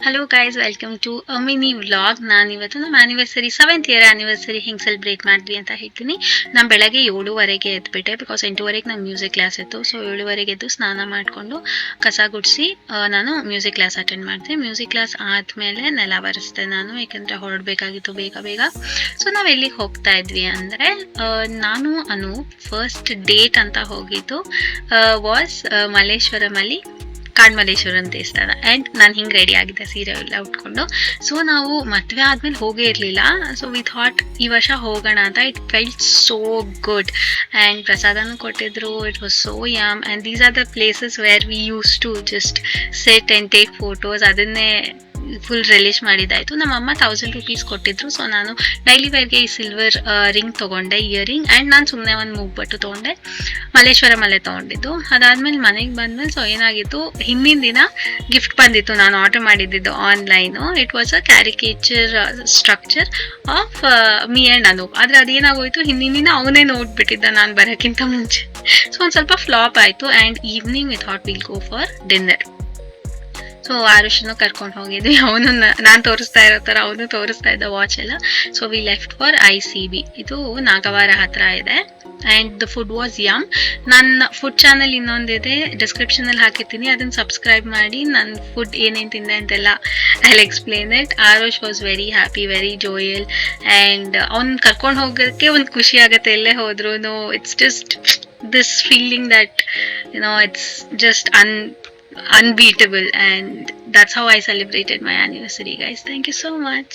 Hello guys, welcome to a mini vlog. ನಾನು ಇವತ್ತು ನಮ್ಮ ಆನಿವರ್ಸರಿ 7th ಇಯರ್ ಆನಿವರ್ಸರಿ ಹೆಂಗೆ ಸೆಲೆಬ್ರೇಟ್ ಮಾಡಿದ್ವಿ ಅಂತ ಹೇಳ್ತೀನಿ. ನಾನು ಬೆಳಗ್ಗೆ 7:15 ಎದ್ಬಿಟ್ಟೆ, ಬಿಕಾಸ್ 8:15 ನಂಗೆ ಮ್ಯೂಸಿಕ್ ಕ್ಲಾಸ್ ಇತ್ತು. ಸೊ 7:15 ಎದ್ದು ಸ್ನಾನ ಮಾಡಿಕೊಂಡು ಕಸ ಗುಡಿಸಿ ನಾನು ಮ್ಯೂಸಿಕ್ ಕ್ಲಾಸ್ ಅಟೆಂಡ್ ಮಾಡಿದೆ. ಮ್ಯೂಸಿಕ್ ಕ್ಲಾಸ್ ಆದಮೇಲೆ ನೆಲ ಒರೆಸ್ದೆ ನಾನು, ಯಾಕೆಂದರೆ ಹೊರಡಬೇಕಾಗಿತ್ತು ಬೇಗ ಬೇಗ. ಸೊ ನಾವು ಎಲ್ಲಿಗೆ ಹೋಗ್ತಾ ಇದ್ವಿ ಅಂದರೆ, ನಾನು ಫಸ್ಟ್ ಡೇಟ್ ಅಂತ ಹೋಗಿದ್ದು ವಾಸ್ ಮಲ್ಲೇಶ್ವರಮಲ್ಲಿ ಕಾಡ್ಮಲ್ಲೇಶ್ವರಂ ದೇವಸ್ಥಾನ. ಆ್ಯಂಡ್ ನಾನು ಹಿಂಗೆ ರೆಡಿ ಆಗಿದ್ದೆ, ಸೀರೆ ಎಲ್ಲ ಉಟ್ಕೊಂಡು. ಸೊ ನಾವು ಮದುವೆ ಆದಮೇಲೆ ಹೋಗೇ ಇರಲಿಲ್ಲ. ಸೊ ವಿ ಥಾಟ್ ಈ ವರ್ಷ ಹೋಗೋಣ ಅಂತ. It felt so good. And ಪ್ರಸಾದನೂ ಕೊಟ್ಟಿದ್ರು. It was so yum. And these are the places where we use to just set and take photos. ಅದನ್ನೇ ಫುಲ್ ರಿಲೀಸ್ ಮಾಡಿದ್ದಾಯಿತು. ನಮ್ಮಮ್ಮ 1000 rupees ಕೊಟ್ಟಿದ್ರು. ಸೊ ನಾನು ಡೈಲಿ ವೇರ್ಗೆ ಈ ಸಿಲ್ವರ್ ರಿಂಗ್ ತೊಗೊಂಡೆ, ಇಯರಿಂಗ್. ಆ್ಯಂಡ್ ನಾನು ಸುಮ್ಮನೆ ಒಂದು ಮೂಗ್ಬಟ್ಟು ತೊಗೊಂಡೆ, ಮಲ್ಲೇಶ್ವರಮಲ್ಲೇ ತೊಗೊಂಡಿದ್ದು. ಅದಾದಮೇಲೆ ಮನೆಗೆ ಬಂದಮೇಲೆ ಸೊ ಏನಾಗಿತ್ತು, ಹಿಂದಿನ ದಿನ ಗಿಫ್ಟ್ ಬಂದಿತ್ತು. ನಾನು ಆರ್ಡರ್ ಮಾಡಿದ್ದಿದ್ದು online. It was a caricature structure of me and Anoop. ಆದರೆ ಅದೇನಾಗೋಯ್ತು, ಹಿಂದಿನ ದಿನ ಅವನೇ ನೋಡ್ಬಿಟ್ಟಿದ್ದ ನಾನು ಬರೋಕ್ಕಿಂತ ಮುಂಚೆ. ಸೊ ಒಂದು ಸ್ವಲ್ಪ ಫ್ಲಾಪ್ ಆಯಿತು. And evening we thought will go for dinner. So ಆರುಷನ್ನು ಕರ್ಕೊಂಡು ಹೋಗಿದ್ವಿ. ಅವನು ನಾನು ತೋರಿಸ್ತಾ ಇರೋ ಥರ ಅವನು ತೋರಿಸ್ತಾ ಇದ್ದ ವಾಚ್ ಎಲ್ಲ. So we left for ICB. ಇದು ನಾಗವಾರ ಹತ್ರ ಇದೆ. And the food was yum. ನನ್ನ ಫುಡ್ ಚಾನಲ್ ಇನ್ನೊಂದಿದೆ, ಡಿಸ್ಕ್ರಿಪ್ಷನಲ್ಲಿ ಹಾಕಿರ್ತೀನಿ, ಅದನ್ನು ಸಬ್ಸ್ಕ್ರೈಬ್ ಮಾಡಿ. ನನ್ನ ಫುಡ್ ಏನೇನು ತಿಂದೆ ಅಂತೆಲ್ಲ I will explain it. Arush was very happy, very Joel. And ಅವ್ನು ಕರ್ಕೊಂಡು ಹೋಗೋಕ್ಕೆ ಒಂದು ಖುಷಿ ಆಗುತ್ತೆ ಎಲ್ಲೇ ಹೋದ್ರೂ. It's just this feeling that it's just unbeatable, and that's how I celebrated my anniversary, guys. Thank you so much.